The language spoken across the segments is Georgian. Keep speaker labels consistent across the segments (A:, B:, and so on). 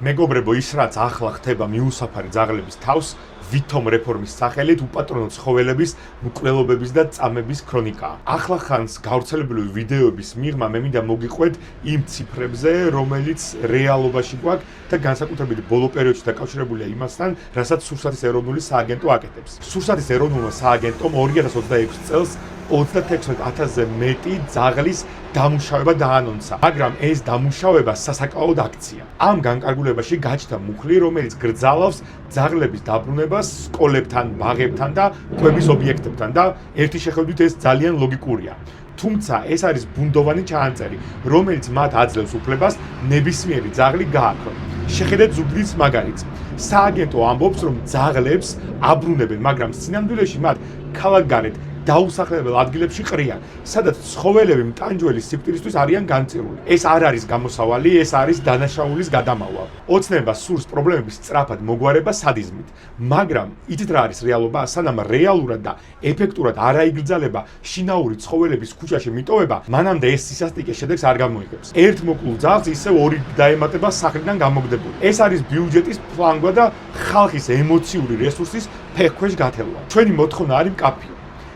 A: მეგობრებო, ის რაც ახლა ხდება მიუსაფარი ძაღლების თავს, ვითომ რეფორმის სახელით უპატრონო ცხოველების, მკვლელობების და წამების ქრონიკაა. ახლა ხანს გავრცელებული ვიდეოების მიღმა მე მინდა მოგიყვეთ იმ ციფრებზე, რომელიც რეალობაში გვაქვს და განსაკუთრებით ბოლო პერიოდში დაკავშირებულია იმასთან, რასაც სურსათის ეროვნული სააგენტო აკეთებს. სურსათის ეროვნულმა სააგენტომ 2026 წელს 36,000-ზე მეტი ძაღლის დამუშავება დაანონსა, მაგრამ ეს დამუშავება სასაკავად აქცია. ამ განკარგულებაში გაჩნდა მუხლი, რომელიც გრძალავს ძაღლების დაბრუნებას სკოლებთან, ბაღებთან და კვების ობიექტებთან და ერთი შეხედვით ეს ძალიან ლოგიკურია. თუმცა ეს არის ბუნდოვანი ჩანაწერი, რომელიც მათ აძლევს უფლებას ნებისმიერი ძაღლი გააქრონ. შეხედეთ ზუგდიდის მაგალითს. სააგენტო ამბობს, რომ ძაღლებს აბრუნებენ, მაგრამ სინამდვილეში მათ ქალაქგარეთ დაუსახლებელ ადგილებში ყრიან, სადაც ცხოველები მტანჯველის სიკვდილისთვის არიან განწირული. ეს არ არის გამოსავალი, ეს არის დანაშაულის გადამავალ. ოცნება სურს პრობლემების სწრაფად მოგვარება სადიზმით, მაგრამ იცით რა არის რეალობა? სანამ რეალურად და ეფექტურად არ აიგრძალება შინაური ცხოველების ქუჩაში მიტოვება, მანამდე ეს სისასტიკე შედეგს არ გამოიღებს. ერთ მოკლულ ძაღლს ისევ ორი დაემატება სახლიდან გამოგდებული. ეს არის ბიუჯეტის ფლანგვა და ხალხის ემოციური რესურსის ფეხქვეშ გათელვა. ჩვენი მოთხოვნა არის მკაფიო.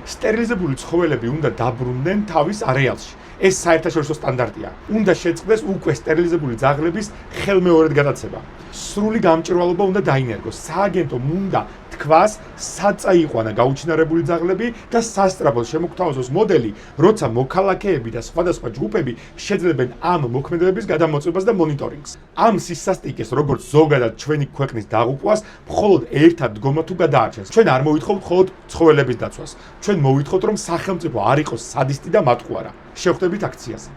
A: სტერილიზებული ცხოველები უნდა დაბრუნდნენ თავის არეალში. ეს საერთაშორისო სტანდარტია. უნდა შეწყდეს უკვე სტერილიზებული ძაღლების ხელმეორედ გადაცემა. სრული გამჭვირვალობა უნდა დაინერგოს. სააგენტომ უნდა თქვას, სად წაიყვანა გაუჩინარებული ძაღლები და სასწრაფოდ შემოგთავაზოს მოდელი, როცა მოქალაქეები და სხვადასხვა ჯგუფები შეძლებენ ამ მოქმედებების გადამოწმებას და მონიტორინგს. ამ სისასტიკეს, როგორც ზოგადად ჩვენი ქვეყნის დაღუპვას, მხოლოდ ერთად დგომა თუ გადაარჩენს. ჩვენ არ მოვითხოვთ მხოლოდ ცხოველების დაცვას. ჩვენ მოვითხოვთ, რომ სახელმწიფო არ იყოს სადისტი და მატყუარა. შევხვდებით აქციაზე.